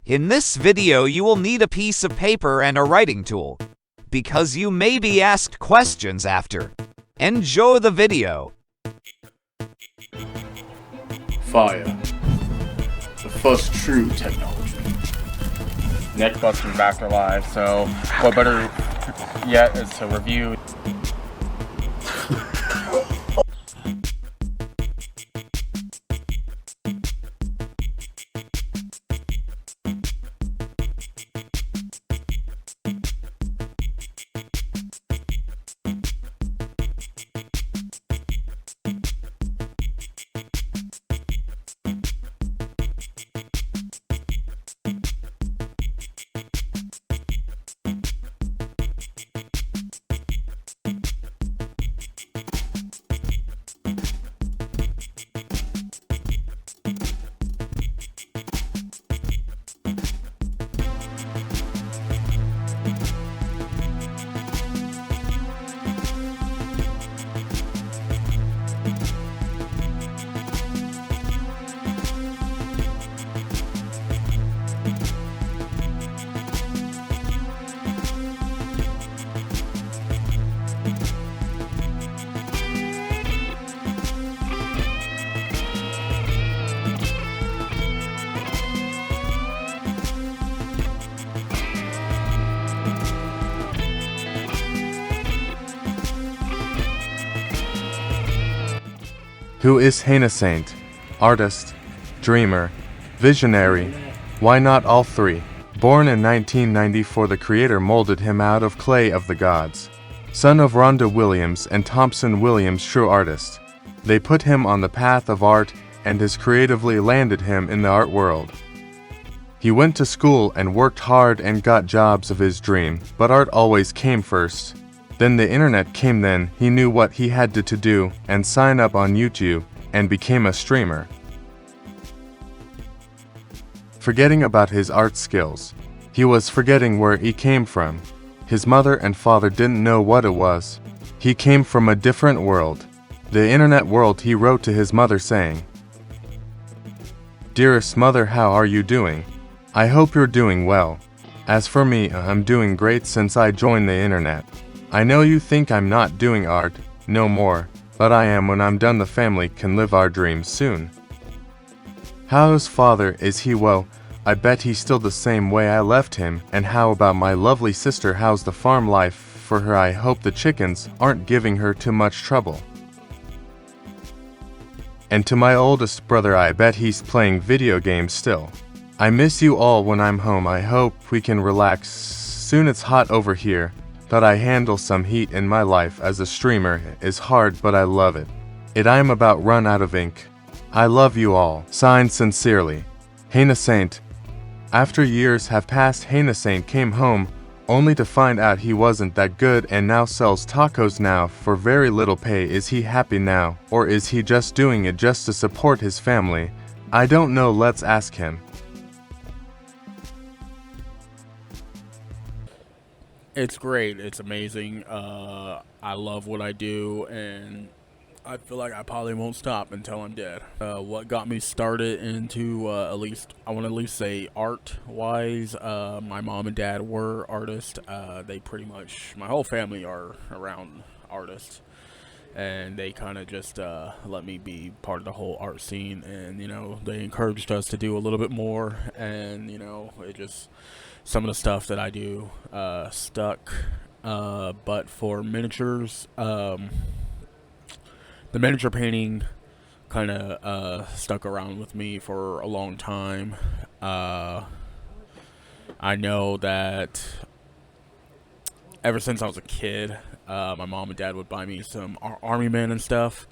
In this video, you will need a piece of paper and a writing tool, because you may be asked questions after. Enjoy the video. Fire. The first true technology. Neck busting back to life, so what better yet is to review. Who is HayNahSaint? Artist, dreamer, visionary? Why not all three? Born in 1994, the creator molded him out of clay of the gods. Son of Rhonda Williams and Thompson Williams, true artist. They put him on the path of art and has creatively landed him in the art world. He went to school and worked hard and got jobs of his dream, but art always came first. Then the internet came. Then he knew what he had to do and sign up on YouTube and became a streamer. Forgetting about his art skills, he was forgetting where he came from. His mother and father didn't know what it was. He came from a different world, the internet world. He wrote to his mother saying, "Dearest mother, how are you doing? I hope you're doing well. As for me, I'm doing great since I joined the internet. I know you think I'm not doing art no more, but I am. When I'm done, the family can live our dreams soon." How's father? Is he well? I bet he's still the same way I left him. And how about my lovely sister? How's the farm life for her? I hope the chickens aren't giving her too much trouble. And to my oldest brother, I bet he's playing video games still. I miss you all when I'm home. I hope we can relax soon. It's hot over here, but I handle some heat in my life as a streamer is hard, but I love it. I'm about run out of ink. I love you all. Signed sincerely, HayNahSaint. After years have passed, HayNahSaint came home only to find out he wasn't that good and now sells tacos now for very little pay. Is he happy now, or is he just doing it just to support his family? I don't know. Let's ask him. It's great. It's amazing. I love what I do, and I feel like I probably won't stop until I'm dead. What got me started into I want to at least say art-wise, my mom and dad were artists. They pretty much, my whole family are around artists, and they kind of just let me be part of the whole art scene, and they encouraged us to do a little bit more, and it just, some of the stuff that I do stuck, but for miniatures, the miniature painting kind of stuck around with me for a long time. I know that ever since I was a kid, my mom and dad would buy me some army men and stuff.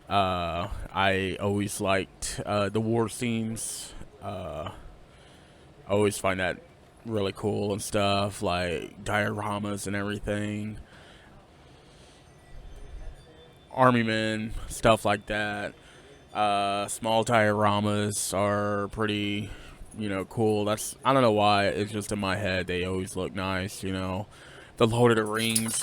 I always liked the war scenes. I always find that really cool and stuff, like dioramas and everything, army men, stuff like that. Small dioramas are pretty, cool. That's, I don't know why, it's just in my head, they always look nice. The Lord of the Rings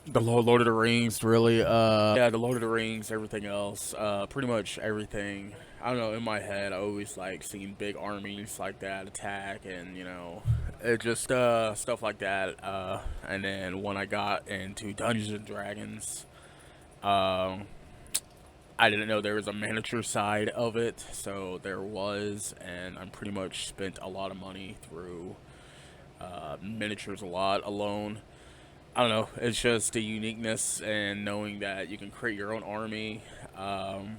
The Lord of the Rings, really. Yeah, the Lord of the Rings, everything else. Pretty much everything. I don't know, in my head, I always like seeing big armies like that attack, and it just stuff like that. And then when I got into Dungeons and Dragons, um, I didn't know there was a miniature side of it, so there was, and I pretty much spent a lot of money through miniatures a lot alone. I don't know. It's just the uniqueness and knowing that you can create your own army, um,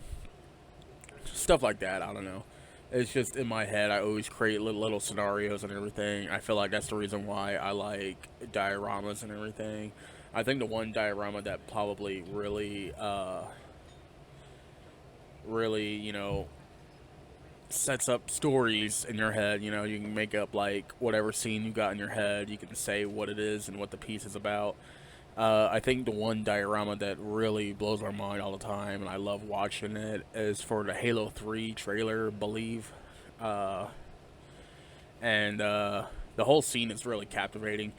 stuff like that. I don't know. It's just in my head. I always create little scenarios and everything. I feel like that's the reason why I like dioramas and everything. I think the one diorama that probably really, sets up stories in your head. You can make up like whatever scene you got in your head. You can say what it is and what the piece is about. I think the one diorama that really blows my mind all the time, and I love watching it, is for the Halo 3 trailer, believe. And the whole scene is really captivating.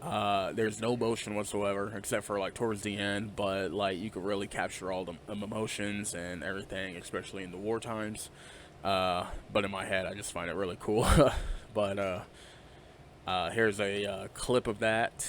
There's no motion whatsoever, except for like towards the end, but like you could really capture all the emotions and everything, especially in the war times. But in my head, I just find it really cool. But here's a clip of that.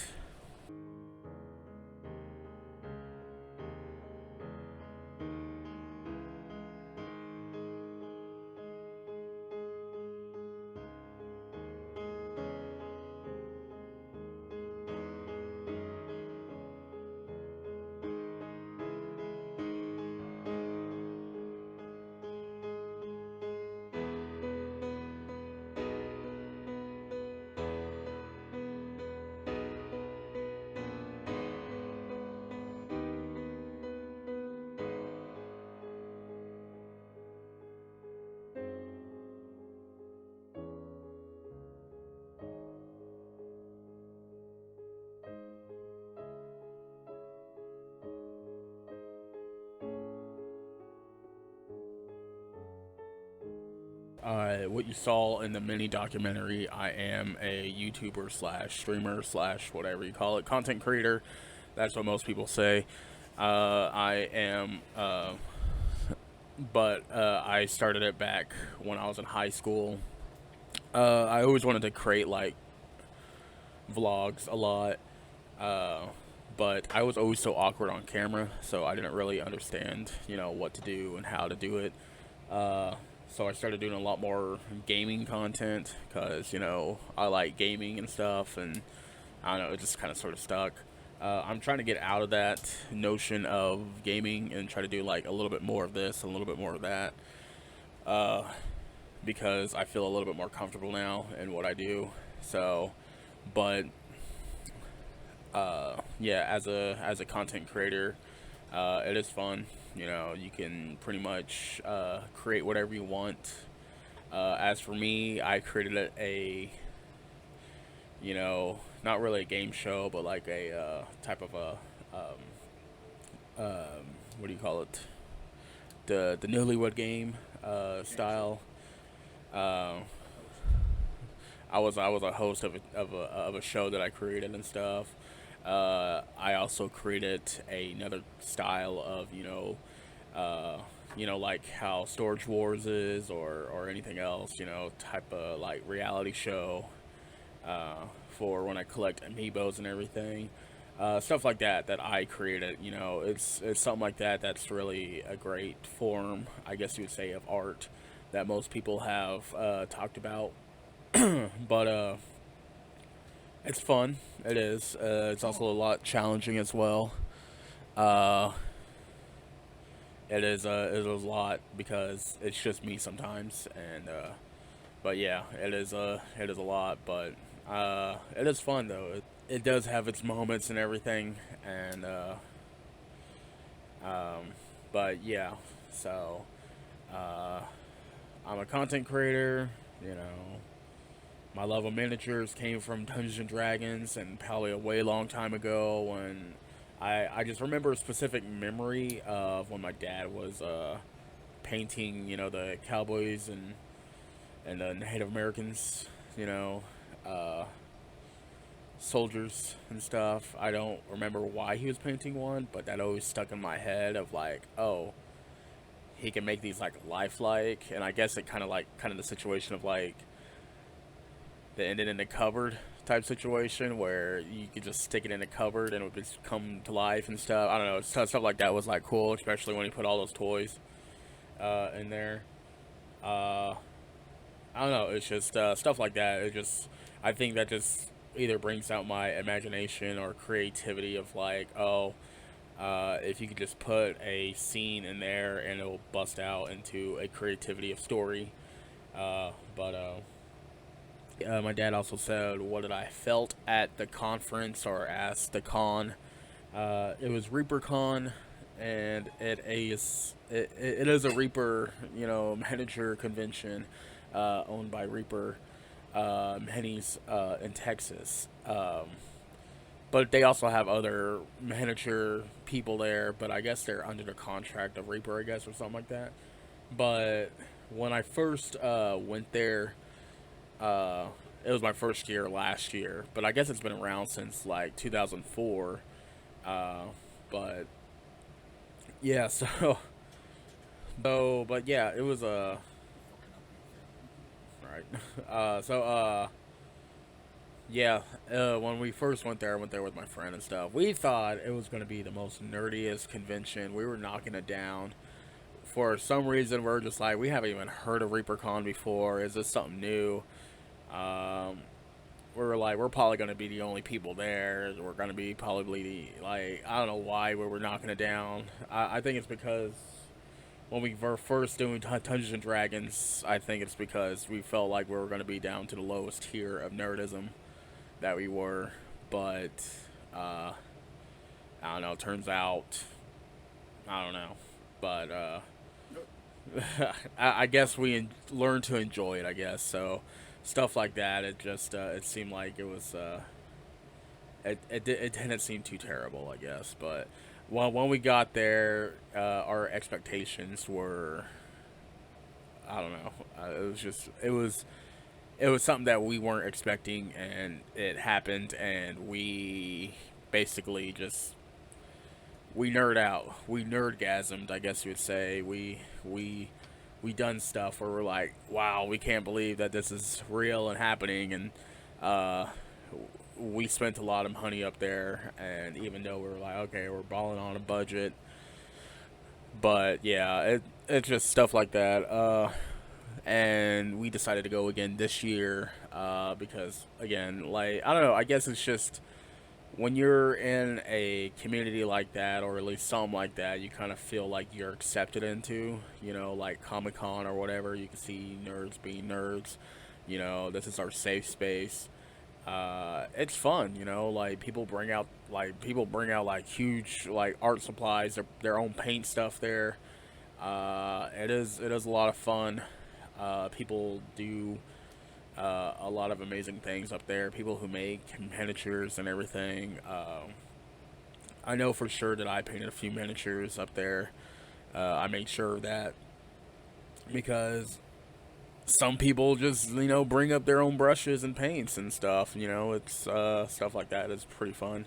What you saw in the mini documentary, I am a YouTuber slash streamer slash whatever you call it, content creator. That's what most people say. I am, but I started it back when I was in high school. I always wanted to create like vlogs a lot, but I was always so awkward on camera, so I didn't really understand, what to do and how to do it. So I started doing a lot more gaming content because, I like gaming and stuff, and I don't know, it just kind of sort of stuck. I'm trying to get out of that notion of gaming and try to do like a little bit more of this and a little bit more of that, because I feel a little bit more comfortable now in what I do. So, but yeah, as a content creator, it is fun. You can pretty much create whatever you want. As for me, I created not really a game show, but like a type of a what do you call it? The Newlywed Game style. I was a host of a show that I created and stuff. I also created another style of like how Storage Wars is, or anything else, type of like reality show for when I collect amiibos and everything. Stuff like that I created. It's something like that that's really a great form, I guess you would say, of art that most people have talked about. But it's fun. It is. It's also a lot challenging as well. Uh, it is a lot because it's just me sometimes, and but yeah, it is a lot, but it is fun though. It does have its moments and everything, and but yeah, so I'm a content creator. My love of miniatures came from Dungeons and Dragons, and probably a way long time ago when I just remember a specific memory of when my dad was painting, the cowboys and the Native Americans, uh, soldiers and stuff. I don't remember why he was painting one, but that always stuck in my head of like, oh, he can make these like lifelike, and I guess it kind of the situation of like the ended in the cupboard type situation where you could just stick it in a cupboard and it would just come to life and stuff. I don't know, stuff like that was like cool, especially when he put all those toys in there. I don't know, it's just stuff like that. It just, I think that just either brings out my imagination or creativity of like, oh, if you could just put a scene in there and it'll bust out into a creativity of story. My dad also said, what did I felt at the conference or asked the con? It was ReaperCon, and it is a Reaper, miniature convention owned by Reaper Minis in Texas. But they also have other miniature people there, but I guess they're under the contract of Reaper, I guess, or something like that. But when I first went there, it was my first year last year, but I guess it's been around since like 2004. But yeah, but yeah, it was right. Yeah, when we first went there, I went there with my friend and stuff. We thought it was going to be the most nerdiest convention. We were knocking it down. For some reason, we're just like, we haven't even heard of ReaperCon before. Is this something new? We were like, we're probably going to be the only people there. We're going to be probably I don't know why we were knocking it down. I think it's because when we were first doing Dungeons and Dragons, I think it's because we felt like we were going to be down to the lowest tier of nerdism that we were. But, I don't know, turns out, I don't know. But, I guess we learned to enjoy it, I guess. So, stuff like that, it just, it seemed like it was, it didn't seem too terrible, I guess. But when we got there, our expectations were, I don't know, it was something that we weren't expecting, and it happened, and we basically just, we nerdgasmed, I guess you would say. We done stuff where we're like, wow, we can't believe that this is real and happening, and we spent a lot of money up there, and even though we were like, okay, we're balling on a budget, but yeah, it's just stuff like that. And we decided to go again this year, because again, like, I don't know, I guess it's just when you're in a community like that, or at least something like that, you kind of feel like you're accepted into, like Comic-Con or whatever. You can see nerds being nerds. This is our safe space. It's fun, like people bring out like huge like art supplies, their own paint stuff there. It is a lot of fun. People do a lot of amazing things up there. People who make miniatures and everything. I know for sure that I painted a few miniatures up there. I made sure of that because some people just, bring up their own brushes and paints and stuff. It's stuff like that is pretty fun.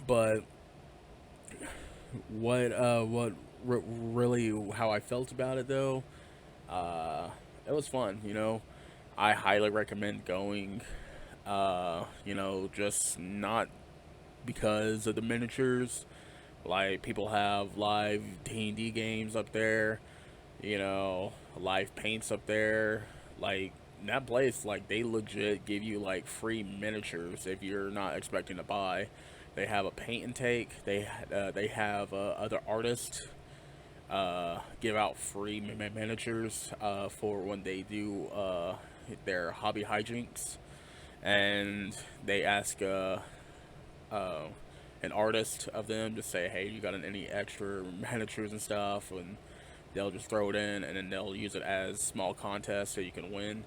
But really how I felt about it though, it was fun. I highly recommend going. Just not because of the miniatures. Like, people have live D&D games up there, live paints up there. Like, that place, like, they legit give you, like, free miniatures if you're not expecting to buy. They have a paint and take. They have other artists give out free miniatures for when they do their hobby hijinks, and they ask an artist of them to say, hey, you got any extra miniatures and stuff, and they'll just throw it in, and then they'll use it as small contests so you can win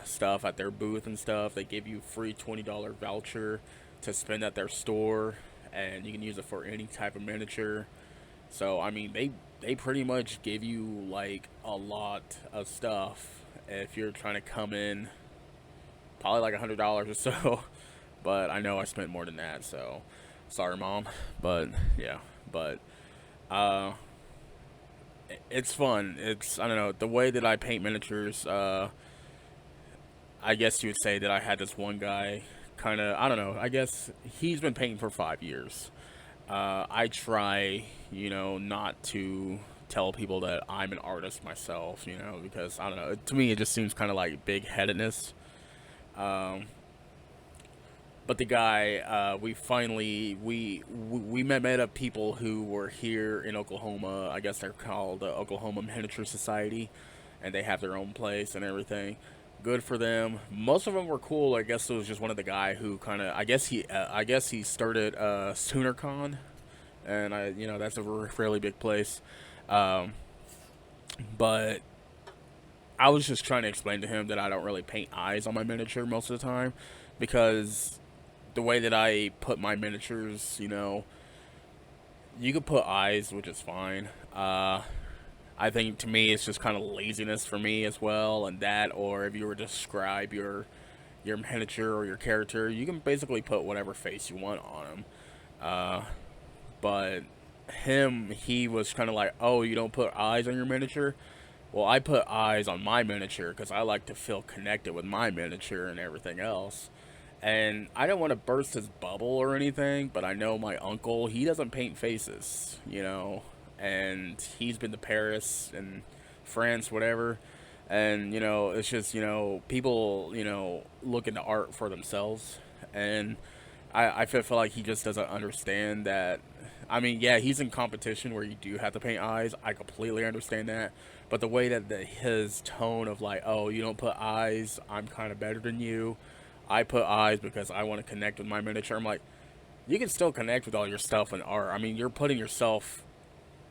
stuff at their booth and stuff. They give you free $20 voucher to spend at their store, and you can use it for any type of miniature. So, I mean, they pretty much give you, like, a lot of stuff if you're trying to come in, probably like $100 or so. but I know I spent more than that, so sorry, Mom. But yeah, but it's fun. It's, I don't know, the way that I paint miniatures. I guess you would say that I had this one guy, kind of, I don't know. I guess he's been painting for 5 years. I try, not to tell people that I'm an artist myself, because I don't know. To me, it just seems kind of like big headedness. Um, but the guy, we met up people who were here in Oklahoma. I guess they're called the Oklahoma Miniature Society, and they have their own place and everything. Good for them. Most of them were cool. I guess it was just one of the guy who kind of, I guess he started SoonerCon, and that's a fairly big place. Um, but I was just trying to explain to him that I don't really paint eyes on my miniature most of the time, because the way that I put my miniatures, you could put eyes, which is fine. I think, to me, it's just kind of laziness for me as well, and that, or if you were to describe your miniature or your character, you can basically put whatever face you want on him. But he was kind of like, oh, you don't put eyes on your miniature? Well, I put eyes on my miniature because I like to feel connected with my miniature and everything else. And I don't want to burst his bubble or anything, but I know my uncle, he doesn't paint faces, and he's been to Paris and France, whatever. And, it's just, people, look into art for themselves. And I feel like he just doesn't understand that. I mean, yeah, he's in competition where you do have to paint eyes. I completely understand that. But the way that his tone of like, oh, you don't put eyes, I'm kind of better than you. I put eyes because I want to connect with my miniature. I'm like, you can still connect with all your stuff in art. I mean, you're putting yourself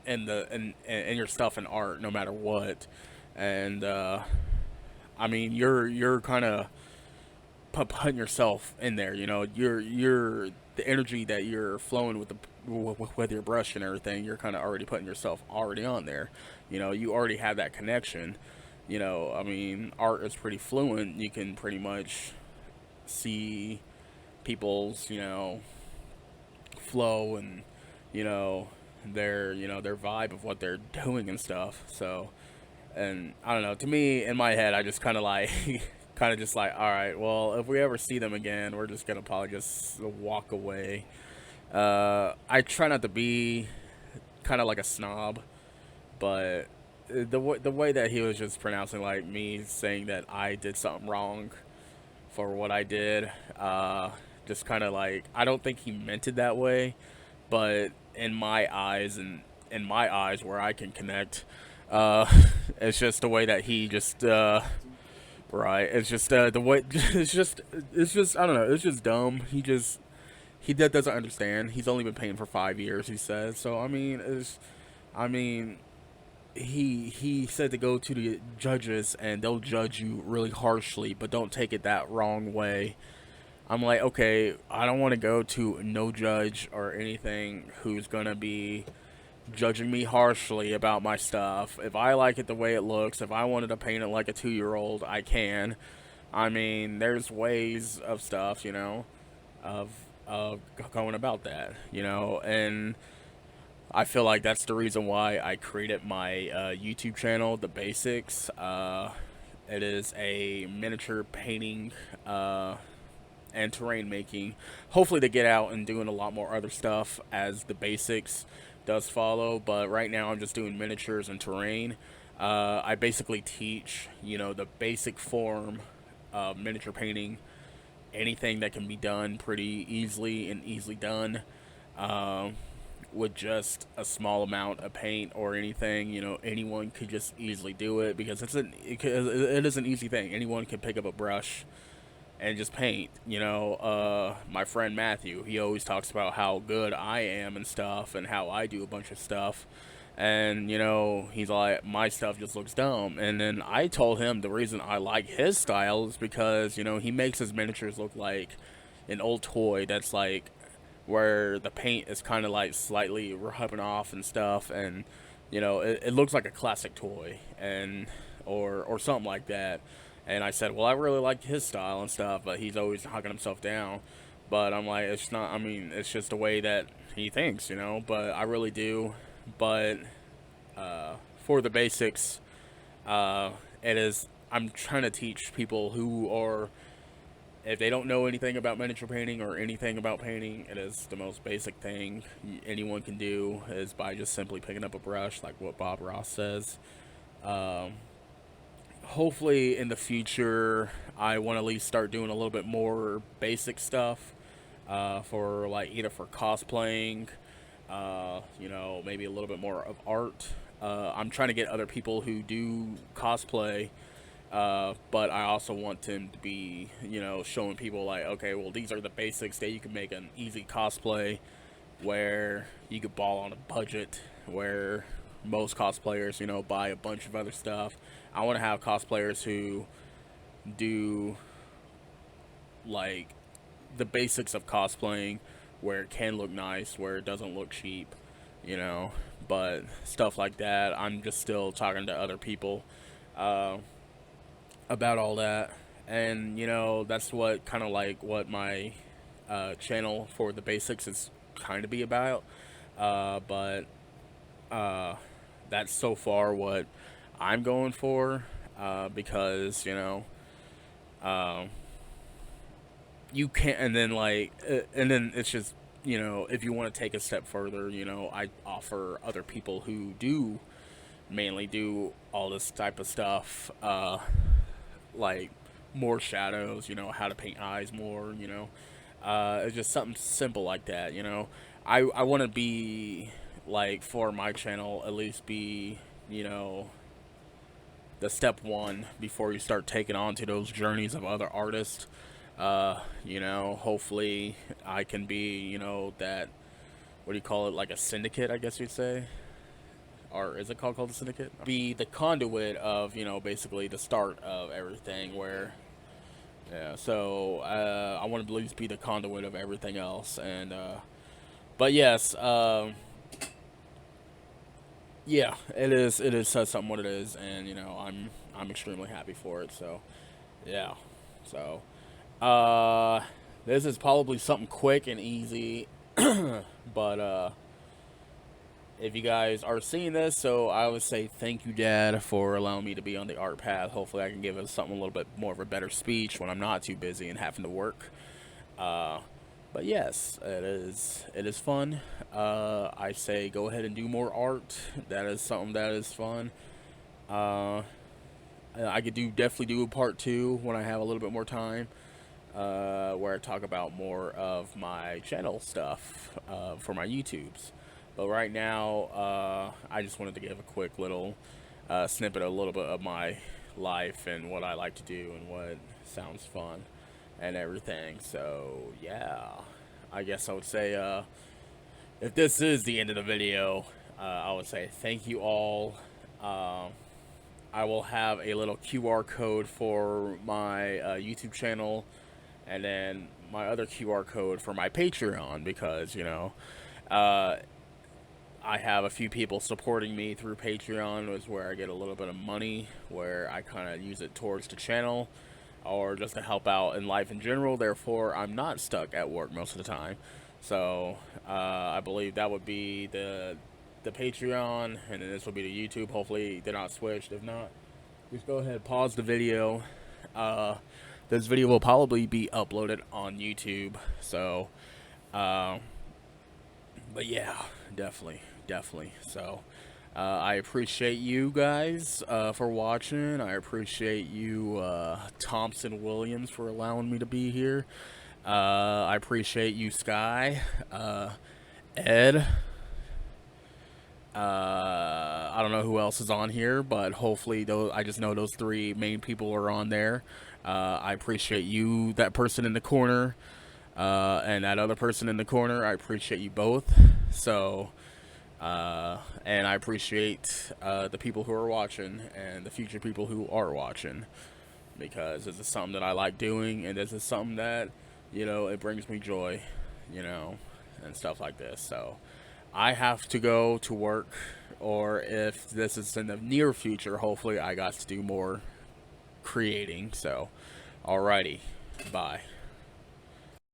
in your stuff in art no matter what. And I mean, you're kind of putting yourself in there. You're the energy that you're flowing with your brush and everything. You're kind of already putting yourself already on there. You already have that connection. I mean, art is pretty fluent. You can pretty much see people's flow and their vibe of what they're doing and stuff. So, and I don't know, to me, in my head, I just kind of like all right, well, if we ever see them again, we're just gonna probably just walk away. I try not to be kind of like a snob, but the way that he was just pronouncing, like, me saying that I did something wrong for what I did, just kind of like, I don't think he meant it that way, but in my eyes where I can connect, it's just the way that he just right, it's just the way it's just I don't know, it's just dumb. He doesn't understand. He's only been painting for 5 years, he says. So I mean he said to go to the judges and they'll judge you really harshly, but don't take it that wrong way. I'm like, okay, I don't want to go to no judge or anything who's gonna be judging me harshly about my stuff. If I like it the way it looks, if I wanted to paint it like a 2-year-old, I can. I mean, there's ways of stuff, of going about that, and I feel like that's the reason why I created my YouTube channel, The Basics. It is a miniature painting and terrain making. Hopefully to get out and doing a lot more other stuff as The Basics does follow, but right now I'm just doing miniatures and terrain. I basically teach, the basic form of miniature painting, anything that can be done pretty easily and easily done. With just a small amount of paint or anything, anyone could just easily do it, because it is an easy thing. Anyone can pick up a brush and just paint. My friend Matthew, he always talks about how good I am and stuff, and how I do a bunch of stuff, and he's like, my stuff just looks dumb. And then I told him the reason I like his style is because he makes his miniatures look like an old toy that's like, where the paint is kind of like slightly rubbing off and stuff, and it looks like a classic toy, and or something like that. And I said, well, I really like his style and stuff, but he's always knocking himself down. But I'm like, it's not, I mean, it's just the way that he thinks, you know, but I really do. But for the basics, it is, I'm trying to teach people who are, if they don't know anything about miniature painting or anything about painting, it is the most basic thing anyone can do is by just simply picking up a brush, like what Bob Ross says. Hopefully in the future, I want to at least start doing a little bit more basic stuff for like either for cosplaying, you know, maybe a little bit more of art. I'm trying to get other people who do cosplay, but I also want them to be, you know, showing people like, okay, well, these are the basics that you can make an easy cosplay where you could ball on a budget, where most cosplayers, you know, buy a bunch of other stuff. I want to have cosplayers who do like the basics of cosplaying where it can look nice, where it doesn't look cheap, you know, but stuff like that. I'm just still talking to other people about all that, and you know, that's what kind of like what my channel for the basics is kind of be about, but that's so far what I'm going for, because, you know, you can't, and then like, and then it's just, you know, if you want to take a step further, you know, I offer other people who do mainly do all this type of stuff, like more shadows, you know, how to paint eyes more, you know, it's just something simple like that, you know. I want to be, like, for my channel, at least be, you know, the step one before you start taking on to those journeys of other artists. You know, hopefully I can be, you know, that, what do you call it, like a syndicate, I guess you'd say? Or is it called a syndicate? Be the conduit of, you know, basically the start of everything, where, yeah, so, I want to at least be the conduit of everything else, and, but yes, yeah, it is says something what it is, and, you know, I'm extremely happy for it, so, yeah, so, this is probably something quick and easy, but, if you guys are seeing this, so I would say thank you, Dad, for allowing me to be on the art path. Hopefully I can give us something a little bit more of a better speech when I'm not too busy and having to work. But yes, it is fun. I say go ahead and do more art. That is something that is fun. I could definitely do a part 2 when I have a little bit more time, where I talk about more of my channel stuff for my YouTubes. But right now, I just wanted to give a quick little snippet, a little bit of my life and what I like to do and what sounds fun and everything. So yeah, I guess I would say, if this is the end of the video, I would say thank you all. I will have a little QR code for my YouTube channel, and then my other QR code for my Patreon, because, you know, I have a few people supporting me through Patreon, is where I get a little bit of money, where I kind of use it towards the channel, or just to help out in life in general. Therefore, I'm not stuck at work most of the time. So, I believe that would be the Patreon, and then this will be the YouTube. Hopefully, they're not switched. If not, just go ahead, pause the video. This video will probably be uploaded on YouTube. So, but yeah, definitely. So, I appreciate you guys for watching. I appreciate you, Thompson Williams, for allowing me to be here. I appreciate you, Sky, Ed. I don't know who else is on here, but hopefully I just know those 3 main people are on there. I appreciate you, that person in the corner, and that other person in the corner. I appreciate you both. So, and I appreciate the people who are watching and the future people who are watching, because this is something that I like doing, and this is something that, you know, it brings me joy, you know, and stuff like this. So I have to go to work, or if this is in the near future, hopefully I got to do more creating. So, alrighty, bye.